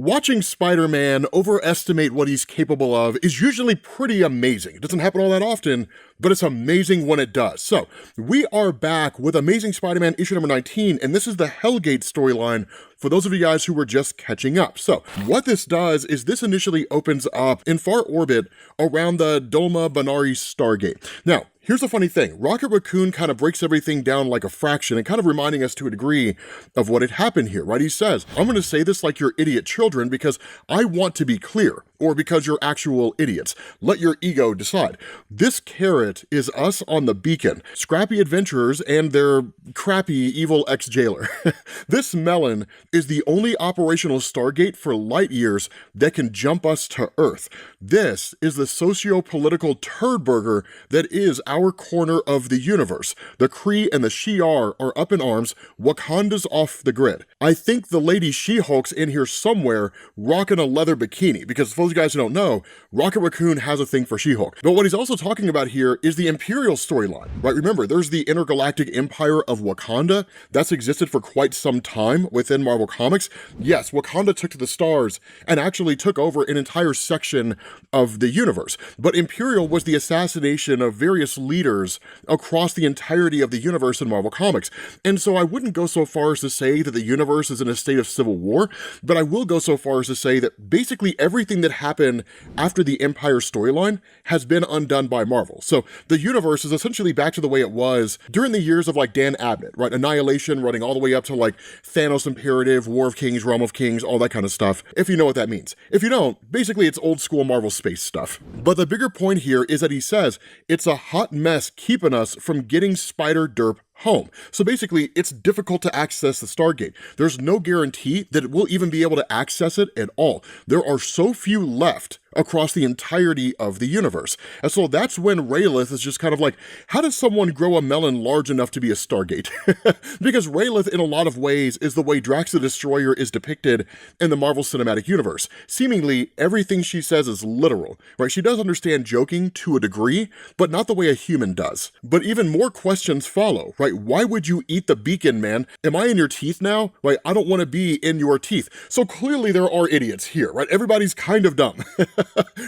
watching Spider-Man overestimate what he's capable of is usually pretty amazing. It doesn't happen all that often, but it's amazing when it does. So, we are back with Amazing Spider-Man issue number 19, and this is the Hellgate storyline for those of you guys who were just catching up. So, what this does is this initially opens up in far orbit around the Doma Banari Stargate. Now, here's the funny thing. Rocket Raccoon kind of breaks everything down like a fraction and kind of reminding us to a degree of what had happened here, right? He says, I'm going to say this like you're idiot children because I want to be clear, or because you're actual idiots. Let your ego decide. This carrot is us on the beacon, scrappy adventurers and their crappy evil ex-jailer. This melon is the only operational Stargate for light years that can jump us to Earth. This is the socio-political turd burger that is our corner of the universe. The Kree and the Shi'ar are up in arms, Wakanda's off the grid. I think the lady She-Hulk's in here somewhere rocking a leather bikini, because for those of you guys who don't know, Rocket Raccoon has a thing for She-Hulk. But what he's also talking about here is the Imperial storyline, right? Remember, there's the intergalactic empire of Wakanda that's existed for quite some time within Marvel Comics. Yes, Wakanda took to the stars and actually took over an entire section of the universe. But Imperial was the assassination of various leaders across the entirety of the universe in Marvel Comics. And so I wouldn't go so far as to say that the universe is in a state of civil war, but I will go so far as to say that basically everything that happened after the Empire storyline has been undone by Marvel. So the universe is essentially back to the way it was during the years of like Dan Abnett, right? Annihilation running all the way up to like Thanos Imperative, War of Kings, Realm of Kings, all that kind of stuff, if you know what that means. If you don't, basically it's old school Marvel space stuff. But the bigger point here is that he says it's a hot mess keeping us from getting Spider-Derp home. So basically, it's difficult to access the Stargate. There's no guarantee that we'll even be able to access it at all. There are so few left across the entirety of the universe. And so that's when Raelith is just kind of like, how does someone grow a melon large enough to be a Stargate? Because Raelith, in a lot of ways, is the way Drax the Destroyer is depicted in the Marvel Cinematic Universe. Seemingly, everything she says is literal, right? She does understand joking to a degree, but not the way a human does. But even more questions follow, right? Why would you eat the beacon, man? Am I in your teeth now? Right? I don't want to be in your teeth. So clearly there are idiots here, right? Everybody's kind of dumb.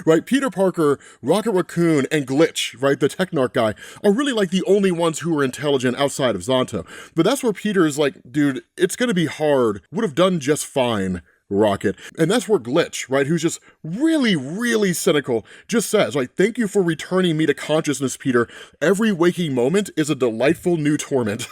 Right? Peter Parker, Rocket Raccoon, and Glitch, right, the Technarch guy, are really like the only ones who are intelligent outside of Zanto. But that's where Peter is like, dude, it's gonna be hard. Would have done just fine, Rocket. And that's where Glitch, right, who's just really, really cynical, just says, like, thank you for returning me to consciousness, Peter. Every waking moment is a delightful new torment.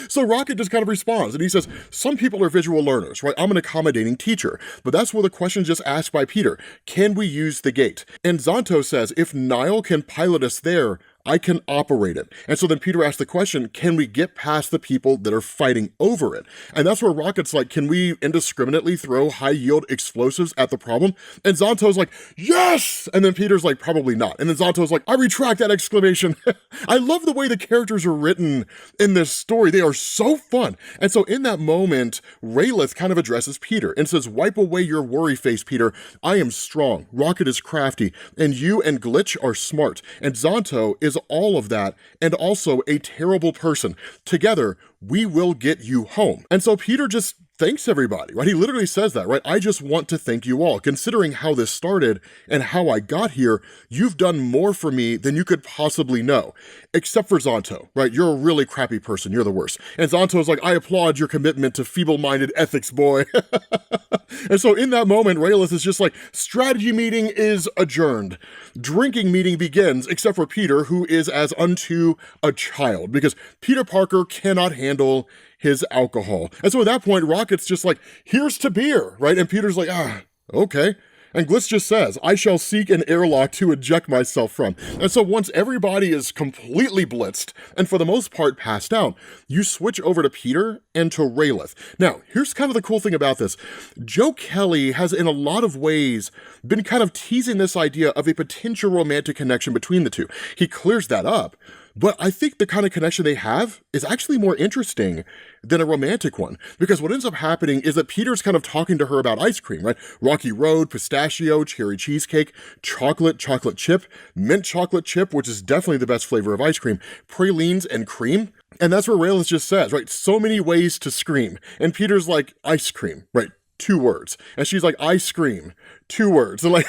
So Rocket just kind of responds, and he says, some people are visual learners, right? I'm an accommodating teacher. But that's where the question just asked by Peter, can we use the gate? And Zanto says, if Niall can pilot us there, I can operate it. And so then Peter asked the question, can we get past the people that are fighting over it? And that's where Rocket's like, can we indiscriminately throw high-yield explosives at the problem? And Zanto's like, yes! And then Peter's like, probably not. And then Zanto's like, I retract that exclamation. I love the way the characters are written in this story. They are so fun. And so in that moment, Raelith kind of addresses Peter and says, wipe away your worry face, Peter. I am strong. Rocket is crafty. And you and Glitch are smart. And Zanto is all of that, and also a terrible person. Together, we will get you home. And so Peter just thanks everybody, right? He literally says that, right? I just want to thank you all. Considering how this started and how I got here, you've done more for me than you could possibly know. Except for Zanto, right? You're a really crappy person. You're the worst. And Zanto's like, I applaud your commitment to feeble-minded ethics, boy. And so in that moment, Raelith is just like, strategy meeting is adjourned. Drinking meeting begins, except for Peter, who is as unto a child, because Peter Parker cannot handle his alcohol. And so at that point, Rocket's just like, here's to beer, right? And Peter's like, okay. And Glitch just says, I shall seek an airlock to eject myself from. And so once everybody is completely blitzed, and for the most part passed out, you switch over to Peter and to Raelith. Now, here's kind of the cool thing about this. Joe Kelly has in a lot of ways been kind of teasing this idea of a potential romantic connection between the two. He clears that up. But I think the kind of connection they have is actually more interesting than a romantic one. Because what ends up happening is that Peter's kind of talking to her about ice cream, right? Rocky Road, pistachio, cherry cheesecake, chocolate chip, mint chocolate chip, which is definitely the best flavor of ice cream, pralines, and cream. And that's where Raelith just says, right? So many ways to scream. And Peter's like, ice cream, right? 2 words. And she's like, I scream, 2 words. And like,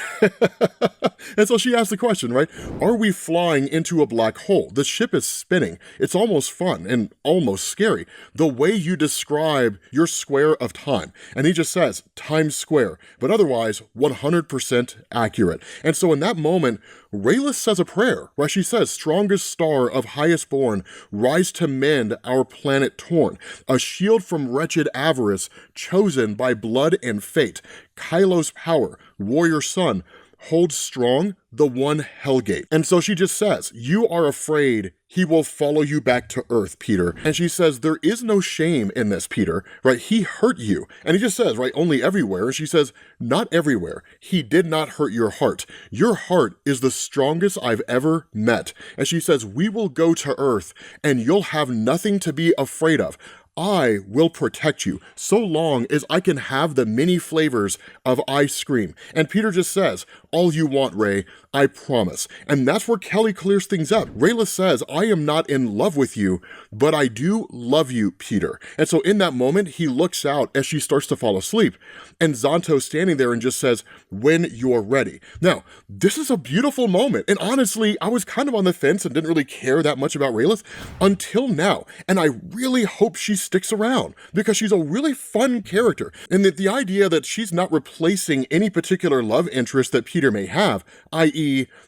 and so she asked the question, right? Are we flying into a black hole? The ship is spinning. It's almost fun and almost scary. The way you describe your square of time. And he just says, Times Square, but otherwise 100% accurate. And so in that moment, Raelith says a prayer, right? She says, strongest star of highest born, rise to mend our planet torn, a shield from wretched avarice, chosen by blood and fate, Kylo's power, warrior son, hold strong the one Hellgate. And so she just says, you are afraid he will follow you back to Earth, Peter. And she says, there is no shame in this, Peter, right? He hurt you. And he just says, right, only everywhere. And she says, not everywhere. He did not hurt your heart. Your heart is the strongest I've ever met. And she says, we will go to Earth and you'll have nothing to be afraid of. I will protect you so long as I can have the many flavors of ice cream. And Peter just says, all you want, Ray, I promise. And that's where Kelly clears things up. Raelith says, I am not in love with you, but I do love you, Peter. And so in that moment, he looks out as she starts to fall asleep. And Zanto's standing there and just says, when you're ready. Now, this is a beautiful moment. And honestly, I was kind of on the fence and didn't really care that much about Raelith until now. And I really hope she sticks around because she's a really fun character. And the idea that she's not replacing any particular love interest that Peter may have, i.e.,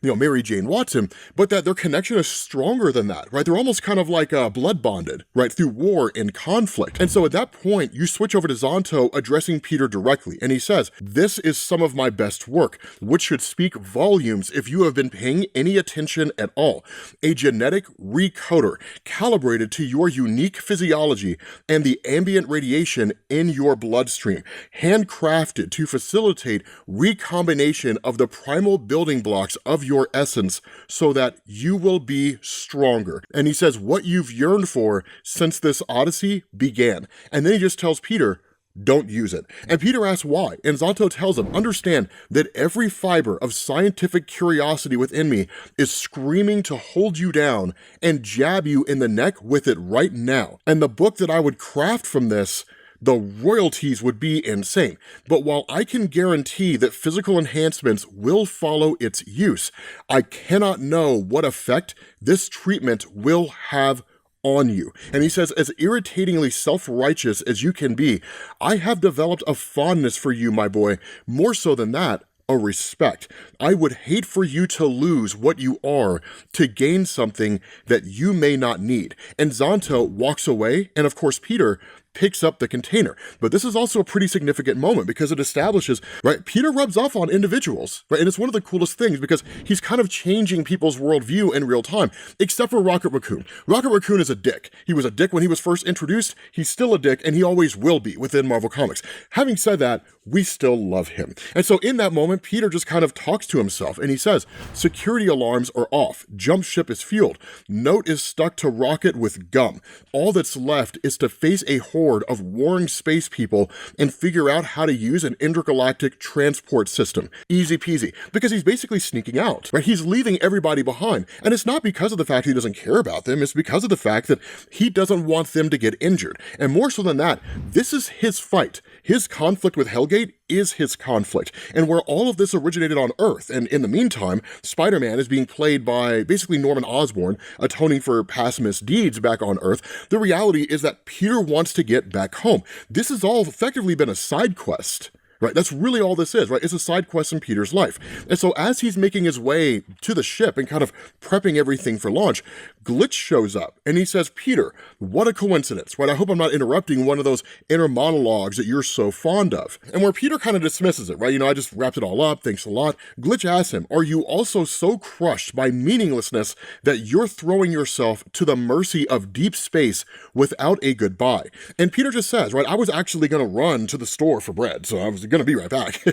Mary Jane Watson, but that their connection is stronger than that, right? They're almost kind of like blood bonded, right, through war and conflict. And so at that point, you switch over to Zanto addressing Peter directly, and he says, this is some of my best work, which should speak volumes if you have been paying any attention at all. A genetic recoder calibrated to your unique physiology and the ambient radiation in your bloodstream, handcrafted to facilitate recombination of the primal building blocks of your essence so that you will be stronger. And he says what you've yearned for since this odyssey began. And then he just tells Peter, don't use it. And Peter asks why, and Zanto tells him, understand that every fiber of scientific curiosity within me is screaming to hold you down and jab you in the neck with it right now. And the book that I would craft from this, the royalties would be insane. But while I can guarantee that physical enhancements will follow its use, I cannot know what effect this treatment will have on you. And he says, as irritatingly self-righteous as you can be, I have developed a fondness for you, my boy. More so than that, a respect. I would hate for you to lose what you are to gain something that you may not need. And Zanto walks away, and of course Peter picks up the container. But this is also a pretty significant moment because it establishes, right, Peter rubs off on individuals, right? And it's one of the coolest things because he's kind of changing people's worldview in real time, except for Rocket Raccoon. Rocket Raccoon is a dick. He was a dick when he was first introduced, he's still a dick, and he always will be within Marvel Comics. Having said that, we still love him. And so in that moment, Peter just kind of talks to himself and he says, security alarms are off, jump ship is fueled, note is stuck to Rocket with gum. All that's left is to face a horde of warring space people and figure out how to use an intergalactic transport system. Easy peasy. Because he's basically sneaking out, right? He's leaving everybody behind. And it's not because of the fact he doesn't care about them, it's because of the fact that he doesn't want them to get injured. And more so than that, this is his fight. His conflict with Hellgate is his conflict. And where all of this originated on Earth, and in the meantime, Spider-Man is being played by basically Norman Osborn, atoning for past misdeeds back on Earth, the reality is that Peter wants to get back home. This has all effectively been a side quest. Right, that's really all this is, right? It's a side quest in Peter's life. And so as he's making his way to the ship and kind of prepping everything for launch, Glitch shows up and he says, Peter, what a coincidence, right? I hope I'm not interrupting one of those inner monologues that you're so fond of. And where Peter kind of dismisses it, right? I just wrapped it all up, thanks a lot. Glitch asks him, are you also so crushed by meaninglessness that you're throwing yourself to the mercy of deep space without a goodbye? And Peter just says, right, I was actually gonna run to the store for bread, so I was gonna be right back.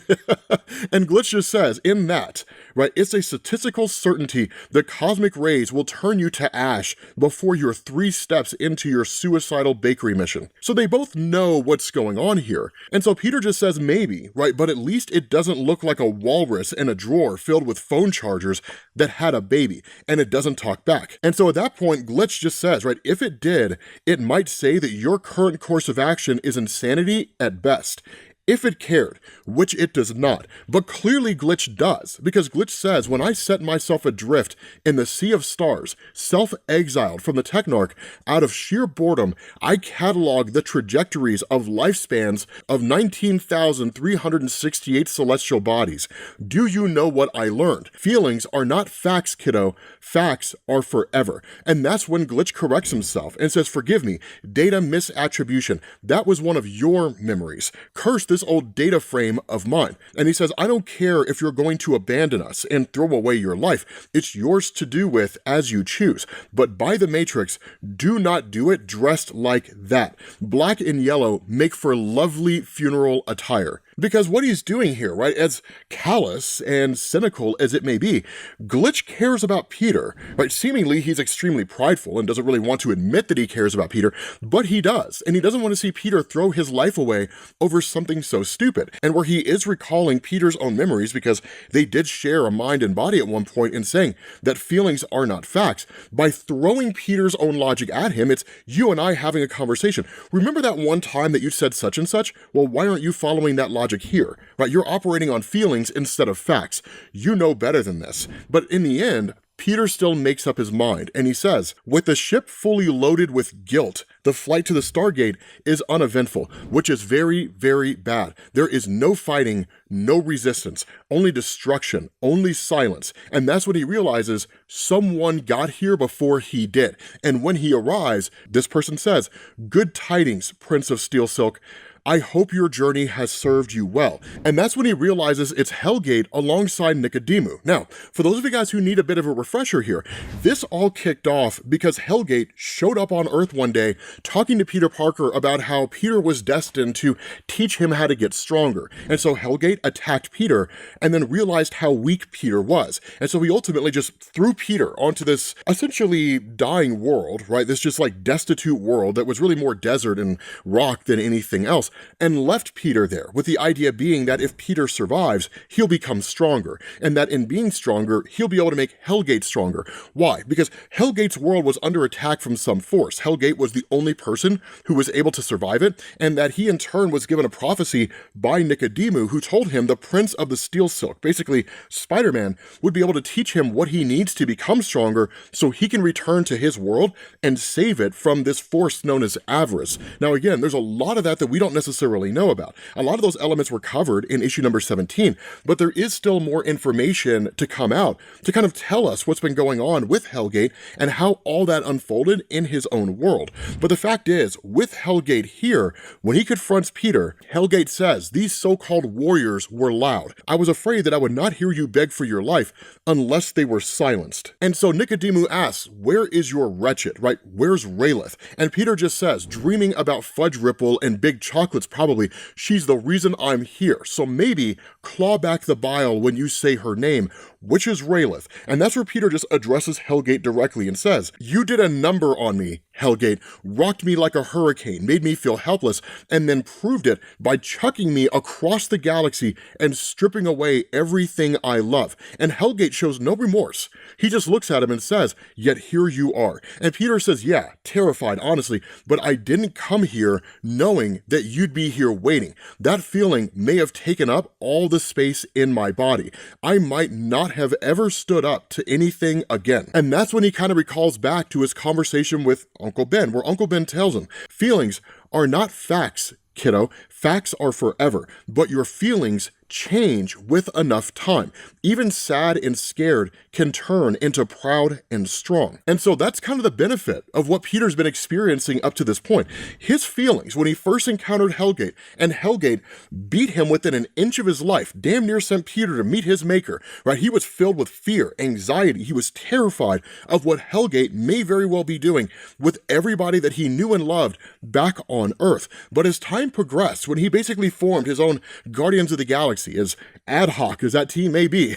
And Glitch just says, in that, right, it's a statistical certainty that cosmic rays will turn you to ash before you're 3 steps into your suicidal bakery mission. So they both know what's going on here. And so Peter just says maybe, right, but at least it doesn't look like a walrus in a drawer filled with phone chargers that had a baby, and it doesn't talk back. And so at that point, Glitch just says, right, if it did, it might say that your current course of action is insanity at best. if it cared, which it does not. But clearly Glitch does, because Glitch says, when I set myself adrift in the sea of stars, self-exiled from the Technarch, out of sheer boredom, I catalog the trajectories of lifespans of 19,368 celestial bodies. Do you know what I learned? Feelings are not facts, kiddo. Facts are forever. And that's when Glitch corrects himself and says, forgive me, data misattribution. That was one of your memories. Curse this old data frame of mine. And he says, I don't care if you're going to abandon us and throw away your life. It's yours to do with as you choose. But by the Matrix, do not do it dressed like that. Black and yellow make for lovely funeral attire. Because what he's doing here, right, as callous and cynical as it may be, Glitch cares about Peter, right? Seemingly, he's extremely prideful and doesn't really want to admit that he cares about Peter, but he does, and he doesn't want to see Peter throw his life away over something so stupid. And where he is recalling Peter's own memories, because they did share a mind and body at one point, in saying that feelings are not facts, by throwing Peter's own logic at him, it's you and I having a conversation. Remember that one time that you said such and such? Well, why aren't you following that logic here, right? You're operating on feelings instead of facts. You know better than this. But in the end, Peter still makes up his mind, and he says, with the ship fully loaded with guilt, the flight to the Stargate is uneventful, which is very, very bad. There is no fighting, no resistance, only destruction, only silence. And that's when he realizes someone got here before he did. And when he arrives, this person says, good tidings, Prince of Steel Silk. I hope your journey has served you well. And that's when he realizes it's Hellgate alongside Nicodemu. Now, for those of you guys who need a bit of a refresher here, this all kicked off because Hellgate showed up on Earth one day talking to Peter Parker about how Peter was destined to teach him how to get stronger. And so Hellgate attacked Peter and then realized how weak Peter was. And so he ultimately just threw Peter onto this essentially dying world, right? This just like destitute world that was really more desert and rock than anything else, and left Peter there, with the idea being that if Peter survives, he'll become stronger, and that in being stronger, he'll be able to make Hellgate stronger. Why? Because Hellgate's world was under attack from some force. Hellgate was the only person who was able to survive it, and that he in turn was given a prophecy by Nicodemu, who told him the Prince of the Steel Silk, basically Spider-Man, would be able to teach him what he needs to become stronger so he can return to his world and save it from this force known as avarice. Now again, there's a lot of that we don't necessarily know about. A lot of those elements were covered in issue number 17, but there is still more information to come out to kind of tell us what's been going on with Hellgate and how all that unfolded in his own world. But the fact is, with Hellgate here, when he confronts Peter, Hellgate says, these so-called warriors were loud. I was afraid that I would not hear you beg for your life unless they were silenced. And so Nicodemu asks, where is your wretched, right? Where's Raelith? And Peter just says, dreaming about Fudge Ripple and Big Chocolates probably, she's the reason I'm here. So maybe claw back the bile when you say her name, which is Raelith. And that's where Peter just addresses Hellgate directly and says, you did a number on me, Hellgate, rocked me like a hurricane, made me feel helpless, and then proved it by chucking me across the galaxy and stripping away everything I love. And Hellgate shows no remorse. He just looks at him and says, yet here you are. And Peter says, yeah, terrified, honestly, but I didn't come here knowing that you'd be here waiting. That feeling may have taken up all the space in my body. I might not have ever stood up to anything again. And that's when he kind of recalls back to his conversation with Uncle Ben, where Uncle Ben tells him, feelings are not facts, kiddo. Facts are forever, but your feelings change with enough time. Even sad and scared can turn into proud and strong. And so that's kind of the benefit of what Peter's been experiencing up to this point. His feelings when he first encountered Hellgate, and Hellgate beat him within an inch of his life, damn near sent Peter to meet his maker, right? He was filled with fear, anxiety. He was terrified of what Hellgate may very well be doing with everybody that he knew and loved back on Earth. But as time progressed, when he basically formed his own Guardians of the Galaxy, as ad hoc as that team may be,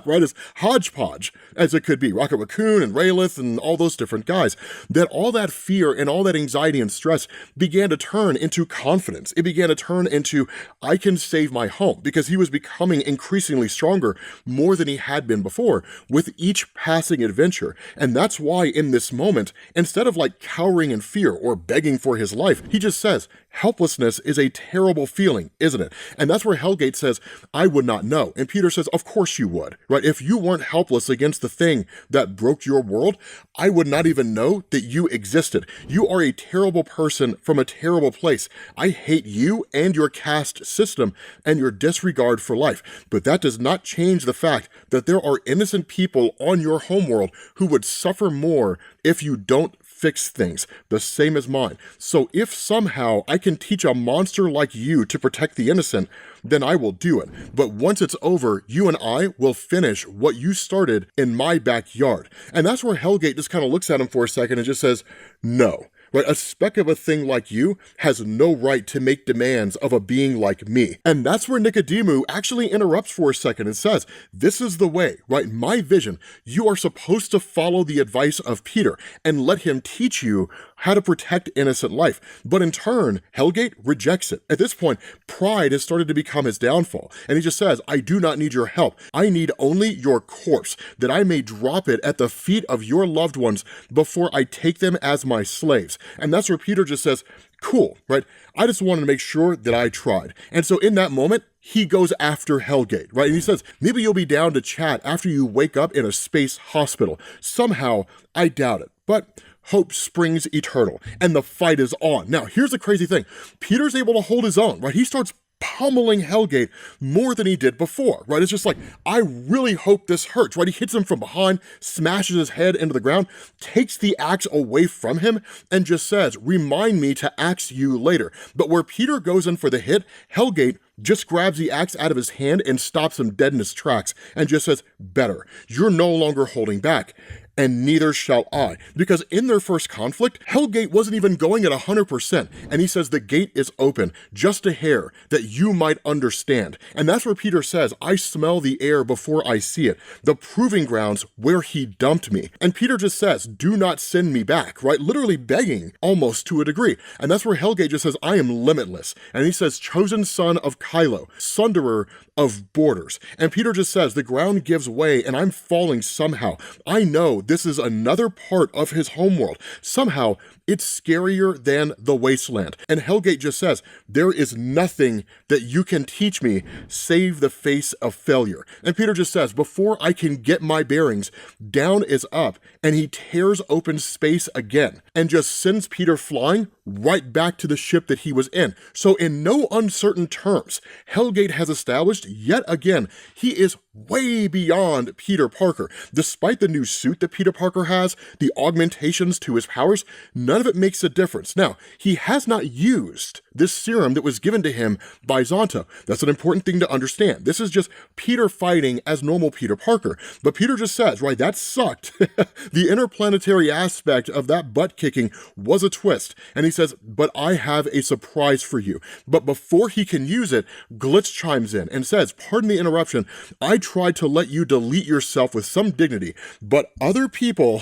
right, as hodgepodge as it could be, Rocket Raccoon and Raelith and all those different guys, that all that fear and all that anxiety and stress began to turn into confidence. It began to turn into, I can save my home, because he was becoming increasingly stronger, more than he had been before, with each passing adventure. And that's why in this moment, instead of like cowering in fear or begging for his life, he just says, Helplessness is a terrible feeling, isn't it? And that's where Hellgate says, I would not know. And Peter says, of course you would, right? If you weren't helpless against the thing that broke your world, I would not even know that you existed. You are a terrible person from a terrible place. I hate you and your caste system and your disregard for life. But that does not change the fact that there are innocent people on your homeworld who would suffer more if you don't fix things, the same as mine. So if somehow I can teach a monster like you to protect the innocent, then I will do it. But once it's over, you and I will finish what you started in my backyard. And that's where Hellgate just kind of looks at him for a second and just says, no. Right? A speck of a thing like you has no right to make demands of a being like me. And that's where Nicodemu actually interrupts for a second and says, this is the way, right? My vision, you are supposed to follow the advice of Peter and let him teach you how to protect innocent life. But in turn, Hellgate rejects it. At this point, pride has started to become his downfall. And he just says, I do not need your help. I need only your corpse, that I may drop it at the feet of your loved ones before I take them as my slaves. And that's where Peter just says, cool, right? I just wanted to make sure that I tried. And so in that moment, he goes after Hellgate, right? And he says, maybe you'll be down to chat after you wake up in a space hospital. Somehow, I doubt it. But hope springs eternal, and the fight is on. Now, here's the crazy thing. Peter's able to hold his own, right? He starts pummeling Hellgate more than he did before, right? It's just like, I really hope this hurts, right? He hits him from behind, smashes his head into the ground, takes the axe away from him, and just says, remind me to axe you later. But where Peter goes in for the hit, Hellgate just grabs the axe out of his hand and stops him dead in his tracks and just says, better, you're no longer holding back. And neither shall I. Because in their first conflict, Hellgate wasn't even going at 100%. And he says the gate is open, just a hair, that you might understand. And that's where Peter says, I smell the air before I see it. The proving grounds where he dumped me. And Peter just says, do not send me back, right? Literally begging, almost to a degree. And that's where Hellgate just says, I am limitless. And he says, chosen son of Kylo, sunderer of borders. And Peter just says, the ground gives way and I'm falling somehow. I know this is another part of his homeworld. Somehow, it's scarier than the wasteland. And Hellgate just says, there is nothing that you can teach me save the face of failure. And Peter just says, before I can get my bearings, down is up, and he tears open space again and just sends Peter flying right back to the ship that he was in. So in no uncertain terms, Hellgate has established yet again, he is way beyond Peter Parker. Despite the new suit that Peter Parker has, the augmentations to his powers, none of it makes a difference. Now, he has not used this serum that was given to him by Zanto. That's an important thing to understand. This is just Peter fighting as normal Peter Parker. But Peter just says, right, that sucked. The interplanetary aspect of that butt kicking was a twist. And he says, but I have a surprise for you. But before he can use it, Glitch chimes in and says, pardon the interruption, I tried to let you delete yourself with some dignity, but other people,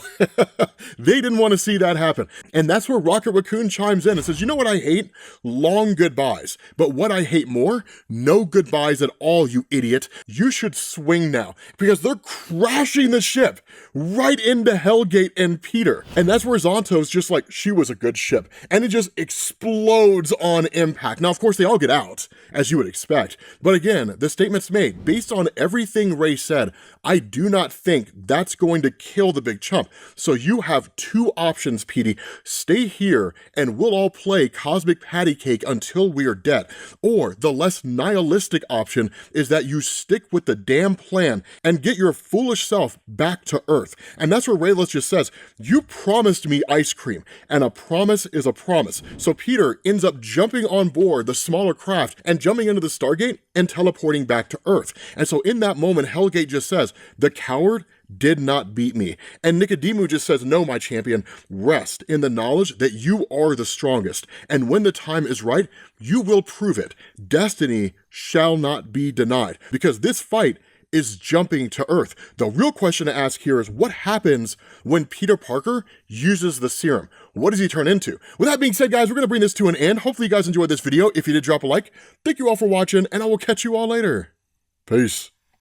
they didn't want to see that happen. And that's where Rocket Raccoon chimes in and says, you know what I hate? Long goodbyes. But what I hate more? No goodbyes at all, you idiot. You should swing now, because they're crashing the ship right into Hellgate and Peter. And that's where Zanto's just like, she was a good ship. And it just explodes on impact. Now, of course, they all get out, as you would expect. But again, the statement's made, based on everything Ray said, I do not think that's going to kill the big chump. So you have two options, Petey. Stay here and we'll all play Cosmic Patty Cake until we are dead. Or the less nihilistic option is that you stick with the damn plan and get your foolish self back to Earth. And that's where Raelith just says, you promised me ice cream, and a promise is a promise. So Peter ends up jumping on board the smaller craft and jumping into the Stargate and teleporting back to Earth. And so in that moment, Hellgate just says, the coward did not beat me. And Nicodemu just says, no, my champion, rest in the knowledge that you are the strongest. And when the time is right, you will prove it. Destiny shall not be denied, because this fight is jumping to Earth. The real question to ask here is, what happens when Peter Parker uses the serum? What does he turn into? With that being said, guys, we're going to bring this to an end. Hopefully you guys enjoyed this video. If you did, drop a like. Thank you all for watching, and I will catch you all later. Peace.